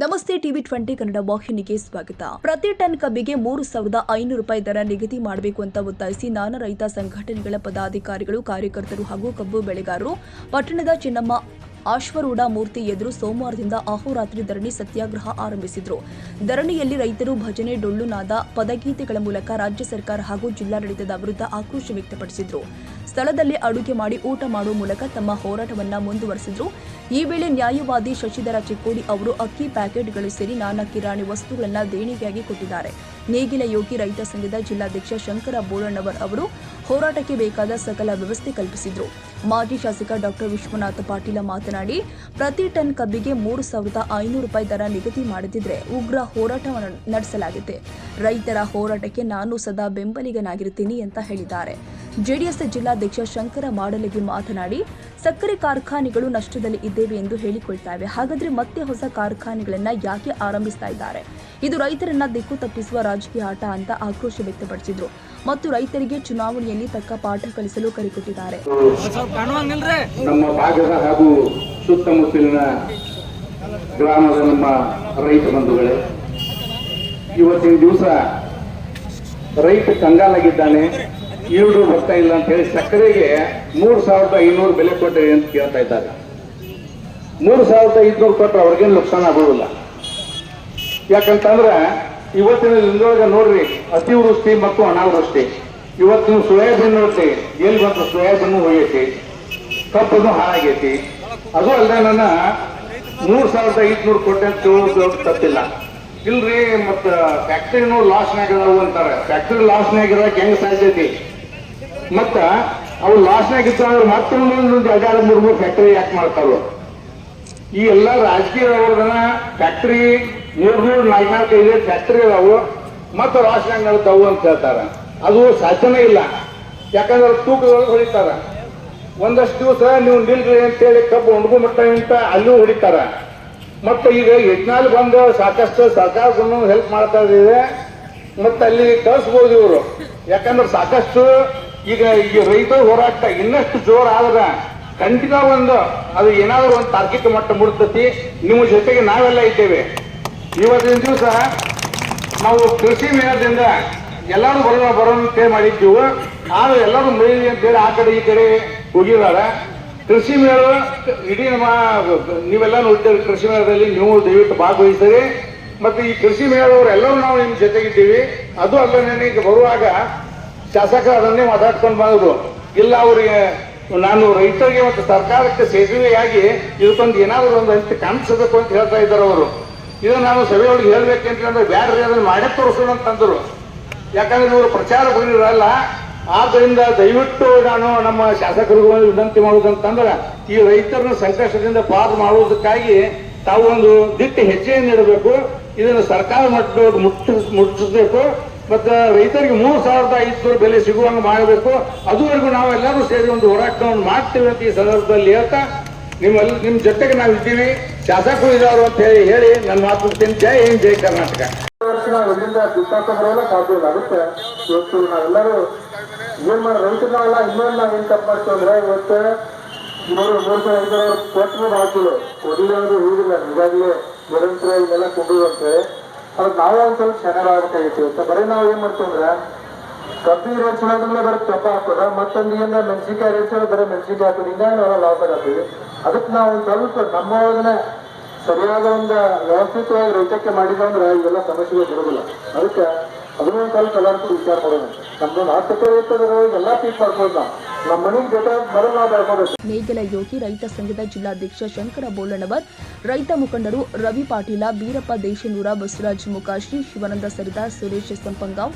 ನಮಸ್ತೆ ಟಿವಿ 20 ಕನ್ನಡ ವಾಹಿನಿಗೆ ಸ್ವಾಗತ. ಪ್ರತಿ ಟನ್ ಕಬ್ಬಿಗೆ 3,500 ರೂಪಾಯಿ ದರ ನಿಗದಿ ಮಾಡಬೇಕು ಅಂತ ಒತ್ತಾಯಿಸಿ ನಾನಾ ರೈತ ಸಂಘಟನೆಗಳ ಪದಾಧಿಕಾರಿಗಳು, ಕಾರ್ಯಕರ್ತರು ಹಾಗೂ ಕಬ್ಬು ಬೆಳೆಗಾರರು ಪಟ್ಟಣದ ಚೆನ್ನಮ್ಮ ಆಶ್ವರೂಢ ಮೂರ್ತಿ ಎದುರು ಸೋಮವಾರದಿಂದ ಅಹೋರಾತ್ರಿ ಧರಣಿ ಸತ್ಯಾಗ್ರಹ ಆರಂಭಿಸಿದರು. ಧರಣಿಯಲ್ಲಿ ರೈತರು ಭಜನೆ, ಡೊಳ್ಳು ನಾದ, ಪದಗೀತೆಗಳ ಮೂಲಕ ರಾಜ್ಯ ಸರ್ಕಾರ ಹಾಗೂ ಜಿಲ್ಲಾಡಳಿತದ ವಿರುದ್ಧ ಆಕ್ರೋಶ ವ್ಯಕ್ತಪಡಿಸಿದರು. ಸ್ಥಳದಲ್ಲಿ ಅಡುಗೆ ಮಾಡಿ ಊಟ ಮಾಡುವ ಮೂಲಕ ತಮ್ಮ ಹೋರಾಟವನ್ನು ಮುಂದುವರೆಸಿದರು. ಈ ವೇಳೆ ನ್ಯಾಯವಾದಿ ಶಶಿಧರ ಚಿಕ್ಕೋಡಿ ಅವರು ಅಕ್ಕಿ ಪ್ಯಾಕೆಟ್ಗಳು ಸೇರಿ ನಾನಾ ಕಿರಾಣಿ ವಸ್ತುಗಳನ್ನು ದೇಣಿಗೆಯಾಗಿ ಕೊಟ್ಟಿದ್ದಾರೆ. ನೇಗಿಲ ಯೋಗಿ ರೈತ ಸಂಘದ ಜಿಲ್ಲಾಧ್ಯಕ್ಷ ಶಂಕರ ಬೋಳಣ್ಣವರ್ ಅವರು ಹೋರಾಟಕ್ಕೆ ಬೇಕಾದ ಸಕಲ ವ್ಯವಸ್ಥೆ ಕಲ್ಪಿಸಿದರು. ಮಾಜಿ ಶಾಸಕ ಡಾಕ್ಟರ್ ವಿಶ್ವನಾಥ ಪಾಟೀಲ ಮಾತನಾಡಿ, ಪ್ರತಿ ಟನ್ ಕಬ್ಬಿಗೆ 3,500 ರೂಪಾಯಿ ದರ ನಿಗದಿ ಮಾಡದಿದ್ರೆ ಉಗ್ರ ಹೋರಾಟ ನಡೆಸಲಾಗಿದೆ. ರೈತರ ಹೋರಾಟಕ್ಕೆ ನಾನು ಸದಾ ಬೆಂಬಲಿಗನಾಗಿರುತ್ತೀನಿ ಅಂತ ಹೇಳಿದ್ದಾರೆ. ಜೆಡಿಎಸ್ ಜಿಲ್ಲಾಧ್ಯಕ್ಷ ಶಂಕರ ಮಾಡಲಗಿ ಮಾತನಾಡಿ, ಸಕ್ಕರೆ ಕಾರ್ಖಾನೆಗಳು ನಷ್ಟದಲ್ಲಿ ಇದ್ದೇವೆ ಎಂದು ಹೇಳಿಕೊಳ್ತಾವೆ. ಹಾಗಾದ್ರೆ ಮತ್ತೆ ಹೊಸ ಕಾರ್ಖಾನೆಗಳನ್ನ ಯಾಕೆ ಆರಂಭಿಸ್ತಾ ಇದ್ದಾರೆ? ಇದು ರೈತರನ್ನ ದಿಕ್ಕು ತಪ್ಪಿಸುವ ರಾಜಕೀಯ ಆಟ ಅಂತ ಆಕ್ರೋಶ ವ್ಯಕ್ತಪಡಿಸಿದ್ರು ಮತ್ತು ರೈತರಿಗೆ ಚುನಾವಣೆಯಲ್ಲಿ ತಕ್ಕ ಪಾಠ ಕಲಿಸಲು ಕರೆಕೊಟ್ಟಿದ್ದಾರೆ. ನಮ್ಮ ಭಾಗದ ಹಾಗೂ ಸುತ್ತಮುತ್ತಲಿನ ಗ್ರಾಮದ ನಮ್ಮ ರೈತ ಬಂಧುಗಳೇ, ಇವತ್ತಿನ ದಿವಸ ರೈತ ಕಂಗಾಲಾಗಿದ್ದಾನೆ. ಈರುಳ್ಳಿ ಬರ್ತಾ ಇಲ್ಲ ಅಂತ ಹೇಳಿ ಸಕ್ಕರೆಗೆ 3,500 ಬೆಲೆ ಕೊಟ್ಟರೆ ಅಂತ ಕೇಳ್ತಾ ಇದ್ದಾರೆ. 3,500 ಕೊಟ್ಟರೆ ಅವ್ರಿಗೇನು ನುಕ್ಸಾನ ಆಗೋದಿಲ್ಲ. ಯಾಕಂತಂದ್ರೆ ಇವತ್ತಿನ ದಿನದೊಳಗೆ ನೋಡ್ರಿ, ಅತಿವೃಷ್ಟಿ ಮತ್ತು ಅನಾವೃಷ್ಟಿ. ಇವತ್ತಿನ ಸೋಯಾಬೀನ್ ನೋಡ್ತಿ, ಎಲ್ಲಿ ಬಂತು ಸೋಯಾಬೀನ್ ಹೋಗೈತಿ, ಕಬ್ಬನ್ನು ಹಾಳಾಗೈತಿ. ಅದು ಅಲ್ಲದೆ ನನ್ನ 3,500 ಕೊಟ್ಟೆ ಅಂತ ಕೇಳೋದು ತಪ್ಪಿಲ್ಲ. ಇಲ್ರಿ, ಮತ್ತ ಫ್ಯಾಕ್ಟರಿನೂ ಲಾಸ್ನಾಗ ಅದಾವು ಅಂತಾರೆ. ಫ್ಯಾಕ್ಟರಿ ಲಾಸ್ನಾಗ ಇರೋಕೆ ಹೆಂಗ್ ಸಾಧ್ಯತೆ? ಮತ್ತ ಅವು ಲಾಸ್ನಾಗ ಇದ್ರೆ ಮತ್ತೊಂದು 2-3 ಫ್ಯಾಕ್ಟರಿ ಯಾಕೆ ಮಾಡ್ತಾರೋ? ಈ ಎಲ್ಲ ರಾಜಕೀಯ ವ್ಯವಹಾರದನ್ನ ಫ್ಯಾಕ್ಟರಿ 300-400-500 ಫ್ಯಾಕ್ಟರಿ ಅದಾವು, ಮತ್ತು ಲಾಸ್ನಾಗ ನಡ್ತಾವು ಅಂತ ಹೇಳ್ತಾರ. ಅದು ಸಾಧ್ಯನೇ ಇಲ್ಲ. ಯಾಕಂದ್ರೆ ತೂಕದೊಳಗೆ ಹೊಡಿತಾರ. ಒಂದಷ್ಟು ದಿವಸ ನೀವು ನಿಲ್ರಿ ಅಂತೇಳಿ ಕಬ್ಬು ಒಣಗುಮಟ್ಟ ಅಂತ ಅಲ್ಲೂ ಹೊಡಿತಾರ. ಮತ್ತೆ ಈಗ ಯಜ್ಞಾಲ್ ಬಂದು ಸಾಕಷ್ಟು ಸರ್ಕಾರವನ್ನು ಹೆಲ್ಪ್ ಮಾಡ್ತಾ ಇದ್ದೀವಿ, ಮತ್ತೆ ಅಲ್ಲಿ ಕಳಿಸ್ಬೋದು ಇವರು. ಯಾಕಂದ್ರೆ ಸಾಕಷ್ಟು ಈಗ ರೈತ ಹೋರಾಟ ಇನ್ನಷ್ಟು ಜೋರ ಆದ್ರೆ ಖಂಡಿತ ಅದು ಏನಾದರೂ ಒಂದು ತಾರ್ಕಿಕ ಮಟ್ಟ ಮುಡ್ತತಿ. ನಿಮ್ಮ ಜೊತೆಗೆ ನಾವೆಲ್ಲ ಇದ್ದೇವೆ. ಇವತ್ತಿನ ದಿವಸ ನಾವು ಕೃಷಿ ಮೇಳದಿಂದ ಎಲ್ಲರೂ ಬರೋಣ ಅಂತ ಮಾಡಿದ್ದೀವಿ. ಆದ್ರೆ ಎಲ್ಲರೂ ಮೈಲಿ ಅಂತೇಳಿ ಆ ಕಡೆ ಈ ಕಡೆ ಹೋಗಿದಾರ. ಕೃಷಿ ಮೇಳ ಇಡೀ ನಮ್ಮ ನೀವೆಲ್ಲ ನೋಡ್ತೀವಿ. ಕೃಷಿ ಮೇಳದಲ್ಲಿ ನೀವು ದಯವಿಟ್ಟು ಭಾಗವಹಿಸಿರಿ. ಮತ್ತೆ ಈ ಕೃಷಿ ಮೇಳದವರು ಎಲ್ಲರೂ ನಾವು ನಿಮ್ಮ ಜೊತೆಗಿದ್ದೀವಿ. ಅದು ಅಲ್ಲ, ನನಗೆ ಬರುವಾಗ ಶಾಸಕರು ಅದನ್ನೇ ಮಾತಾಡ್ಕೊಂಡು ಬಂದರು. ಇಲ್ಲ, ಅವರಿಗೆ ನಾನು ರೈತರಿಗೆ ಮತ್ತು ಸರ್ಕಾರಕ್ಕೆ ಸೇತುವೆಯಾಗಿ ಇದಕ್ಕೊಂದು ಏನಾದರೂ ಒಂದು ಅಂತ ಕಾಣಿಸಬೇಕು ಅಂತ ಹೇಳ್ತಾ ಇದ್ದಾರೆ ಅವರು. ಇದು ನಾನು ಸಭೆಯೊಳಗೆ ಹೇಳ್ಬೇಕಂತಂದ್ರೆ ಬ್ಯಾಡ್ರಿ, ಅದನ್ನು ಮಾಡೇ ತೋರಿಸೋಣ ಅಂತಂದರು. ಯಾಕಂದ್ರೆ ಇವರು ಪ್ರಚಾರ ಬರೀರಲ್ಲ. ಆದ್ದರಿಂದ ದಯವಿಟ್ಟು ನಾನು ನಮ್ಮ ಶಾಸಕರಿಗೂ ವಿನಂತಿ ಮಾಡುವುದಂತಂದ್ರೆ, ಈ ರೈತರನ್ನ ಸಂಕಷ್ಟದಿಂದ ಪಾರು ಮಾಡುವುದಕ್ಕಾಗಿ ತಾವು ಒಂದು ದಿಟ್ಟ ಹೆಜ್ಜೆಯನ್ನು ಇಡಬೇಕು. ಇದನ್ನು ಸರ್ಕಾರ ಮಟ್ಟದೊಳಗೆ ಮುಟ್ಟಿಸಬೇಕು. ಮತ್ತು ರೈತರಿಗೆ 3,500 ಬೆಲೆ ಸಿಗುವಂಗೆ ಮಾಡಬೇಕು. ಅದುವರೆಗೂ ನಾವೆಲ್ಲರೂ ಸೇರಿ ಒಂದು ಹೋರಾಟವನ್ನು ಮಾಡ್ತೀವಿ ಅಂತ ಈ ಸಂದರ್ಭದಲ್ಲಿ ಹೇಳ್ತಾ, ನಿಮ್ಮ ಜೊತೆಗೆ ನಾವು ಇದ್ದೀವಿ, ಶಾಸಕರು ಇದ್ದಾರು ಅಂತ ಹೇಳಿ ನನ್ನ ಮಾತು ಮುಗಿಸ್ತೀನಿ. ಜೈ ಹಿಂದ್, ಜೈ ಕರ್ನಾಟಕ. ಎಲ್ಲಿಂದ ದುಡ್ಡಾಕ ಬರೋಲ್ಲ ಸಾಧ್ಯ ಆಗುತ್ತೆ. ಇವತ್ತು ನಾವೆಲ್ಲರೂ ಏನ್ ಮಾಡಿ ರೈತರಲ್ಲ ಇನ್ನೊಂದು ನಾವು ಏನ್ ತಪ್ಪು ಮಾಡ್ತೀವಿ ಅಂದ್ರೆ, ಇವತ್ತು ಇವರು 3,500 ಕೊಟ್ಟರು ಹಾಕಿಲ್ಲ, ಕೊಡಲಿಲ್ಲ ಹೋಗಿಲ್ಲ. ಈಗಾಗಲೇ ನಿರಂತರ ಇದನ್ನೆಲ್ಲ ಕೊಂಡುವಂತೆ ಅದಕ್ಕೆ ನಾವು ಒಂದ್ ಸ್ವಲ್ಪ ಚೆನ್ನಾಗಾಗಬೇಕಾಗಿತ್ತು. ಇವತ್ತು ಬರೀ ನಾವು ಏನ್ ಮಾಡ್ತೀವಿ ಅಂದ್ರೆ, ಕಬ್ಬಿ ರೇಟ್ ಚಲೋದ್ಮೇಲೆ ಬರೀ ತೆಪ್ಪ ಹಾಕೋದ, ಮತ್ತೊಂದು ಏನ ಮೆಣಸಿನ್ಕಾಯಿ ರೇಟ್ ಚಲೋ ಬರೀ ಮೆಣಸಿನ್ಕಾಯಿ ಹಾಕೋದು, ಹಿಂಗಾಗಿ ನಾವೆಲ್ಲ ಲಾಸ್ ಆಗತ್ತೀವಿ. ಅದಕ್ಕೆ ನಾವು ಒಂದ್ ಸ್ವಲ್ಪ ನಮ್ಮ ಒಳಗನೆ ಸರಿಯಾದ ಒಂದು ವ್ಯವಸ್ಥಿತವಾಗಿ ರೈತಕ್ಕೆ ಮಾಡಿದಂದ್ರೆ ಇವೆಲ್ಲ ಸಮಸ್ಯೆಗಳು ಬರೋದಿಲ್ಲ. ಅದಕ್ಕೆ ಅದನ್ನ ಸ್ವಲ್ಪ ಎಲ್ಲರಿಗೂ ವಿಚಾರ ಮಾಡೋಣ. ನಮ್ದೊಂದು 10 ಎಕರೆ ಇರ್ತದ್ರೆ ಎಲ್ಲ ಪೀಕ್ ಮಾಡ್ಬೋದು. ನಾವು ನಮ್ಮ ಮನೆಗೆ ಜೊತೆ ಬರಲ್ಲ ನಾವು ಬೆಳ್ಕೋಬೇಕು. ನೇಗಿಲ ಯೋಗಿ ರೈತ ಸಂಘದ ಜಿಲ್ಲಾಧ್ಯಕ್ಷ ಶಂಕರ ಬೋಳಣ್ಣವರ್, ರೈತ ಮುಖಂಡರು ರವಿ ಪಾಟೀಲ, ಬೀರಪ್ಪ ದೇಶನೂರ, ಬಸವರಾಜ್ ಮುಕಾಶಿ, ಶಿವಾನಂದ ಸರಿದಾರ್, ಸುರೇಶ್ ಸಂಪಂಗಾವ್,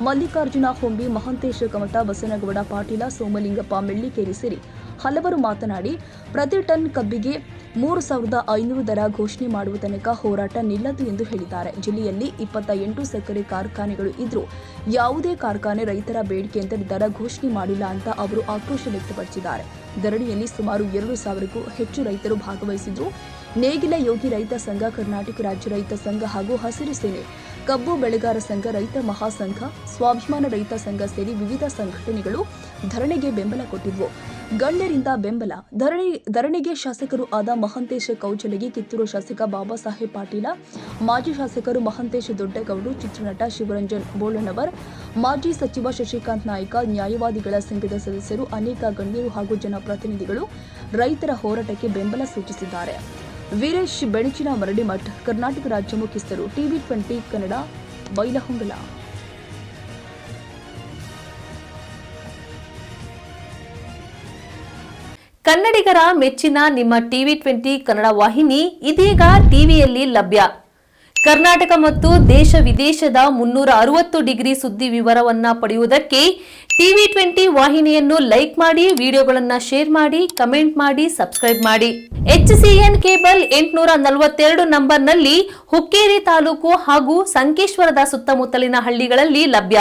ಮಲ್ಲಿಕಾರ್ಜುನ ಹೊಂಬಿ, ಮಹಂತೇಶ ಕಮತ, ಬಸನಗೌಡ ಪಾಟೀಲ, ಸೋಮಲಿಂಗಪ್ಪ ಮೆಳ್ಳಿಕೇರಿ ಸೇರಿ ಹಲವರು ಮಾತನಾಡಿ, ಪ್ರತಿ ಟನ್ ಕಬ್ಬಿಗೆ 3,500 ದರ ಘೋಷಣೆ ಮಾಡುವ ತನಕ ಹೋರಾಟ ನಿಲ್ಲದು ಎಂದು ಹೇಳಿದ್ದಾರೆ. ಜಿಲ್ಲೆಯಲ್ಲಿ 28 ಸಕ್ಕರೆ ಕಾರ್ಖಾನೆಗಳು ಇದ್ರೂ ಯಾವುದೇ ಕಾರ್ಖಾನೆ ರೈತರ ಬೇಡಿಕೆಯಂತೆ ದರ ಘೋಷಣೆ ಮಾಡಿಲ್ಲ ಅಂತ ಅವರು ಆಕ್ರೋಶ ವ್ಯಕ್ತಪಡಿಸಿದ್ದಾರೆ. ಧರಣಿಯಲ್ಲಿ ಸುಮಾರು 2,000ಕ್ಕೂ ಹೆಚ್ಚು ರೈತರು ಭಾಗವಹಿಸಿದ್ರು. ನೇಗಿಲ ಯೋಗಿ ರೈತ ಸಂಘ, ಕರ್ನಾಟಕ ರಾಜ್ಯ ರೈತ ಸಂಘ ಹಾಗೂ ಹಸಿರು ಸೇನೆ ಕಬ್ಬು ಬೆಳೆಗಾರ ಸಂಘ, ರೈತ ಮಹಾಸಂಘ, ಸ್ವಾಭಿಮಾನ ರೈತ ಸಂಘ ಸೇರಿ ವಿವಿಧ ಸಂಘಟನೆಗಳು ಧರಣಿಗೆ ಬೆಂಬಲ ಕೊಟ್ಟಿದ್ವು. ಗಣ್ಯರಿಂದ ಬೆಂಬಲ. ಧರಣಿಗೆ ಶಾಸಕರು ಆದ ಮಹಂತೇಶ ಕೌಜಲಗಿ, ಕಿತ್ತೂರು ಶಾಸಕ ಬಾಬಾ ಸಾಹೇಬ್ ಪಾಟೀಲ, ಮಾಜಿ ಶಾಸಕರು ಮಹಂತೇಶ ದೊಡ್ಡಗೌಡು, ಚಿತ್ರನಟ ಶಿವರಂಜನ್ ಬೋಳಣ್ಣವರ್, ಮಾಜಿ ಸಚಿವ ಶಶಿಕಾಂತ್ ನಾಯ್ಕ, ನ್ಯಾಯವಾದಿಗಳ ಸಂಘದ ಸದಸ್ಯರು, ಅನೇಕ ಗಣ್ಯರು ಹಾಗೂ ಜನಪ್ರತಿನಿಧಿಗಳು ರೈತರ ಹೋರಾಟಕ್ಕೆ ಬೆಂಬಲ ಸೂಚಿಸಿದ್ದಾರೆ. ವೀರೇಶ್ ಬೆಣಚಿನ ಮರಡಿಮಠ್, ಕರ್ನಾಟಕ ರಾಜ್ಯ ಮುಖ್ಯಸ್ಥರು, TV20 ಕನ್ನಡ, ಬೈಲಹೊಂಗಲ. ಕನ್ನಡಿಗರ ಮೆಚ್ಚಿನ ನಿಮ್ಮ TV20 ಕನ್ನಡ ವಾಹಿನಿ ಇದೀಗ ಟಿವಿಯಲ್ಲಿ ಲಭ್ಯ. ಕರ್ನಾಟಕ ಮತ್ತು ದೇಶ ವಿದೇಶದ 360 ಡಿಗ್ರಿ ಸುದ್ದಿ ವಿವರವನ್ನ ಪಡೆಯುವುದಕ್ಕೆ TV20 ವಾಹಿನಿಯನ್ನು ಲೈಕ್ ಮಾಡಿ, ವಿಡಿಯೋಗಳನ್ನು ಶೇರ್ ಮಾಡಿ, ಕಮೆಂಟ್ ಮಾಡಿ, ಸಬ್ಸ್ಕ್ರೈಬ್ ಮಾಡಿ. HCN ಕೇಬಲ್ 842 ನಂಬರ್ನಲ್ಲಿ ಹುಕ್ಕೇರಿ ತಾಲೂಕು ಹಾಗೂ ಸಂಕೇಶ್ವರದ ಸುತ್ತಮುತ್ತಲಿನ ಹಳ್ಳಿಗಳಲ್ಲಿ ಲಭ್ಯ.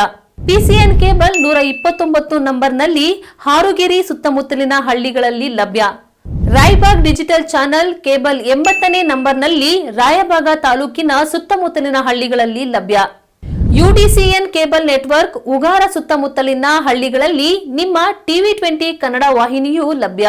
PCN ಕೇಬಲ್ 129 ನಂಬರ್ನಲ್ಲಿ ಹಾರುಗೆರೆ ಸುತ್ತಮುತ್ತಲಿನ ಹಳ್ಳಿಗಳಲ್ಲಿ ಲಭ್ಯ. ರಾಯಬಾಗ್ ಡಿಜಿಟಲ್ ಚಾನೆಲ್ ಕೇಬಲ್ 80ನೇ ನಂಬರ್ನಲ್ಲಿ ರಾಯಬಾಗ ತಾಲೂಕಿನ ಸುತ್ತಮುತ್ತಲಿನ ಹಳ್ಳಿಗಳಲ್ಲಿ ಲಭ್ಯ. UDCN ಕೇಬಲ್ ನೆಟ್ವರ್ಕ್ ಉಗಾರ ಸುತ್ತಮುತ್ತಲಿನ ಹಳ್ಳಿಗಳಲ್ಲಿ ನಿಮ್ಮ TV20 ಕನ್ನಡ ವಾಹಿನಿಯೂ ಲಭ್ಯ.